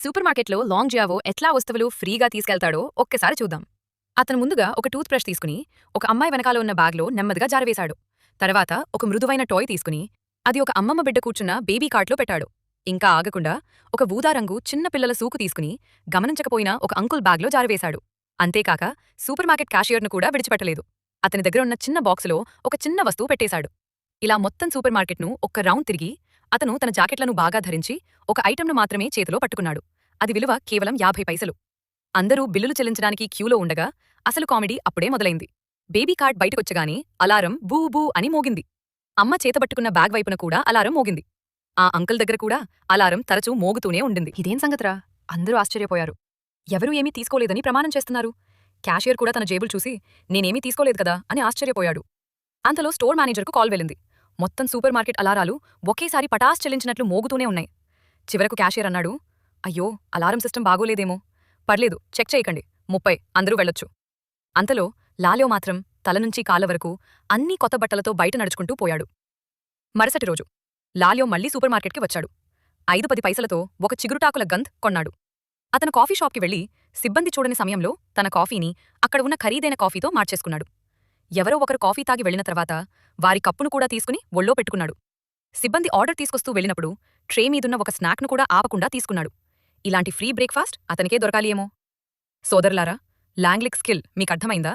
Super మార్కెట్లో long Jiao ఎట్లా వస్తువులు ఫ్రీగా తీసుకెళ్తాడో ఒక్కసారి చూద్దాం. అతను ముందుగా ఒక టూత్ బ్రష్ తీసుకుని ఒక అమ్మాయి వెనకాల ఉన్న బ్యాగ్లో నెమ్మదిగా జారవేశాడు. తర్వాత ఒక మృదువైన టాయ్ తీసుకుని అది ఒక అమ్మమ్మ బిడ్డ కూర్చున్న బేబీ కార్ట్లో పెట్టాడు. ఇంకా ఆగకుండా ఒక ఊదా రంగు చిన్న పిల్లల సూకు తీసుకుని గమనించకపోయినా ఒక అంకుల్ బ్యాగ్లో జారవేశాడు. అంతేకాక సూపర్ మార్కెట్ క్యాషియర్ను కూడా విడిచిపెట్టలేదు. అతని దగ్గర ఉన్న చిన్న బాక్సులో ఒక చిన్న వస్తువు పెట్టేశాడు. ఇలా మొత్తం సూపర్ మార్కెట్ను ఒక్క రౌండ్ తిరిగి అతను తన జాకెట్లను బాగా ధరించి ఒక ఐటెంను మాత్రమే చేతిలో పట్టుకున్నాడు. అది విలువ కేవలం 50 పైసలు. అందరూ బిల్లులు చెల్లించడానికి క్యూలో ఉండగా అసలు కామెడీ అప్పుడే మొదలైంది. బేబీ కార్డ్ బయటకొచ్చగానే అలారం బూ బూ అని మోగింది. అమ్మ చేతబట్టుకున్న బ్యాగ్ వైపున కూడా అలారం మోగింది. ఆ అంకుల్ దగ్గర కూడా అలారం తరచూ మోగుతూనే ఉండింది. ఇదేం సంగతిరా? అందరూ ఆశ్చర్యపోయారు. ఎవరూ ఏమీ తీసుకోలేదని ప్రమాణం చేస్తున్నారు. క్యాషియర్ కూడా తన జేబులు చూసి నేనేమీ తీసుకోలేదు కదా అని ఆశ్చర్యపోయాడు. అంతలో స్టోర్ మేనేజర్కు కాల్ వెళ్ళింది. మొత్తం సూపర్ మార్కెట్ అలారాలు ఒకేసారి పటాస్ చెల్లించినట్లు మోగుతూనే ఉన్నాయి. చివరకు క్యాషియర్ అన్నాడు, అయ్యో, అలారం సిస్టమ్ బాగోలేదేమో. పర్లేదు, చెక్ చేయకండి, 30, అందరూ వెళ్ళొచ్చు. అంతలో లాల్యో మాత్రం తలనుంచి కాళ్ళ వరకు అన్నీ కొత్త బట్టలతో బయట నడుచుకుంటూ పోయాడు. మరుసటి రోజు లాల్యో మళ్లీ సూపర్ మార్కెట్కి వచ్చాడు. 5-10 పైసలతో ఒక చిగురుటాకుల గంధ్ కొన్నాడు. అతను కాఫీ షాప్కి వెళ్లి సిబ్బంది చూడని సమయంలో తన కాఫీని అక్కడ ఉన్న ఖరీదైన కాఫీతో మార్చేసుకున్నాడు. ఎవరో ఒకరు కాఫీ తాగి వెళ్లిన తర్వాత వారి కప్పును కూడా తీసుకుని ఒళ్ళో పెట్టుకున్నాడు. సిబ్బంది ఆర్డర్ తీసుకొస్తూ వెళ్ళినప్పుడు ట్రే మీదున్న ఒక స్నాక్ను కూడా ఆపకుండా తీసుకున్నాడు. ఇలాంటి ఫ్రీ బ్రేక్ఫాస్ట్ అతనికే దొరకాలి ఏమో. సోదరులారా, లాంగ్లిక్ స్కిల్ మీకర్థమైందా?